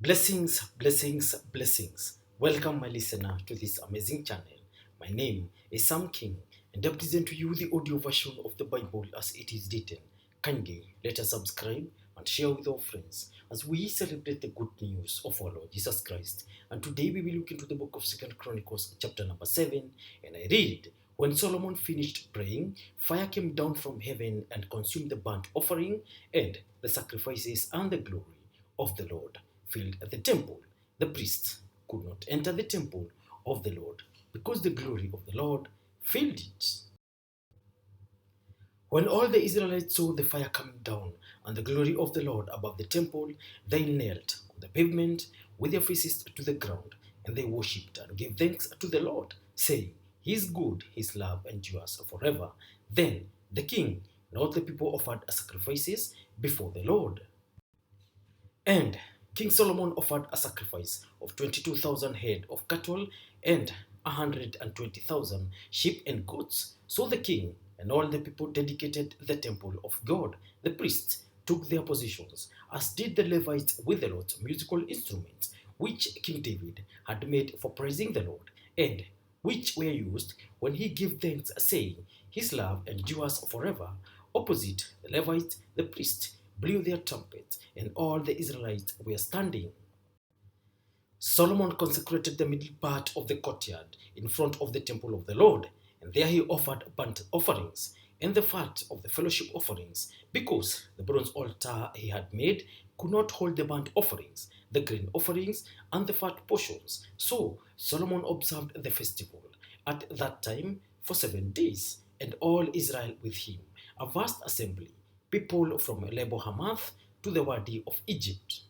Blessings, blessings, blessings. Welcome, my listener, to this amazing channel. My name is Sam King, and I present to you the audio version of the Bible as it is written. Kindly let us subscribe and share with our friends as we celebrate the good news of our Lord Jesus Christ. And today we will look into the book of 2 Chronicles, chapter number 7, and I read. When Solomon finished praying, fire came down from heaven and consumed the burnt offering and the sacrifices, and the glory of the Lord filled the temple. The priests could not enter the temple of the Lord because the glory of the Lord filled it. When all the Israelites saw the fire coming down and the glory of the Lord above the temple, they knelt on the pavement with their faces to the ground, and they worshipped and gave thanks to the Lord, saying, He is good, His love endures forever. Then the king and all the people offered sacrifices before the Lord. And King Solomon offered a sacrifice of 22,000 head of cattle and 120,000 sheep and goats. So the king and all the people dedicated the temple of God. The priests took their positions, as did the Levites with the Lord's musical instruments, which King David had made for praising the Lord, and which were used when he gave thanks, saying, His love endures forever. Opposite the Levites, the priests blew their trumpets, and all the Israelites were standing. Solomon consecrated the middle part of the courtyard in front of the temple of the Lord, and there he offered burnt offerings and the fat of the fellowship offerings, because the bronze altar he had made could not hold the burnt offerings, the grain offerings, and the fat portions. So Solomon observed the festival at that time for 7 days, and all Israel with him, a vast assembly, people from Lebo Hamath to the Wadi of Egypt.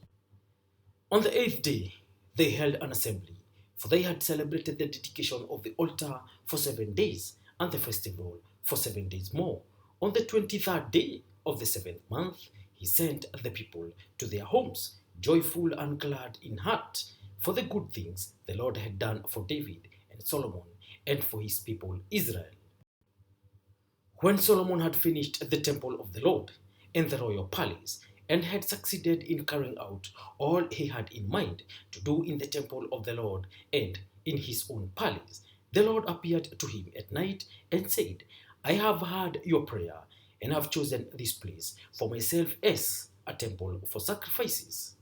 On the 8th day, they held an assembly, for they had celebrated the dedication of the altar for 7 days, and the festival for 7 days more. On the 23rd day of the 7th month, he sent the people to their homes, joyful and glad in heart, for the good things the Lord had done for David and Solomon and for his people Israel. When Solomon had finished the temple of the Lord and the royal palace, and had succeeded in carrying out all he had in mind to do in the temple of the Lord and in his own palace, the Lord appeared to him at night and said, I have heard your prayer and have chosen this place for myself as a temple for sacrifices.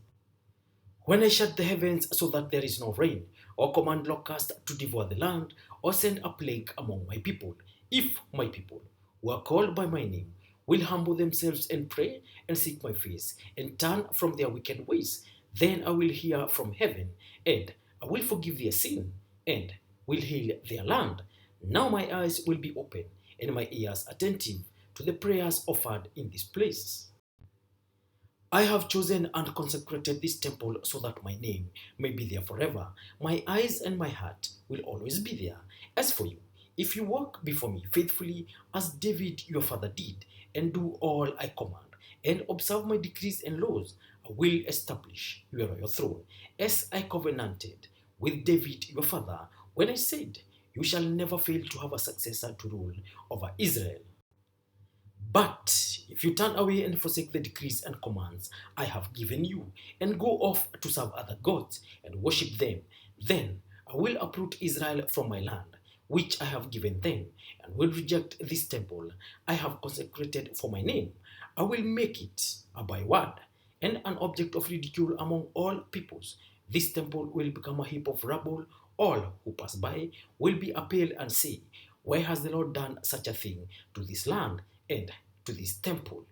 When I shut the heavens so that there is no rain, or command locusts to devour the land, or send a plague among my people, if my people, who are called by my name, will humble themselves and pray and seek my face and turn from their wicked ways, then I will hear from heaven, and I will forgive their sin, and will heal their land. Now my eyes will be open, and my ears attentive to the prayers offered in this place. I have chosen and consecrated this temple so that my name may be there forever. My eyes and my heart will always be there. As for you, if you walk before me faithfully, as David your father did, and do all I command, and observe my decrees and laws, I will establish your royal throne, as I covenanted with David your father, when I said, You shall never fail to have a successor to rule over Israel. But if you turn away and forsake the decrees and commands I have given you, and go off to serve other gods and worship them, then I will uproot Israel from my land, which I have given them, and will reject this temple I have consecrated for my name. I will make it a byword and an object of ridicule among all peoples. This temple will become a heap of rubble. All who pass by will be appalled and say, Why has the Lord done such a thing to this land and to this temple?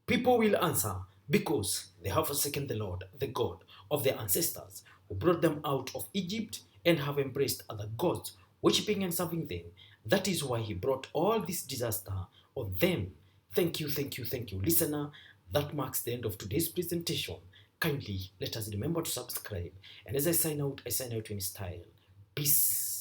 People will answer, Because they have forsaken the Lord, the God of their ancestors, who brought them out of Egypt, and have embraced other gods, worshipping and serving them. That is why he brought all this disaster on them. Thank you, listener. That marks the end of today's presentation. Kindly let us remember to subscribe. And as I sign out in style. Peace.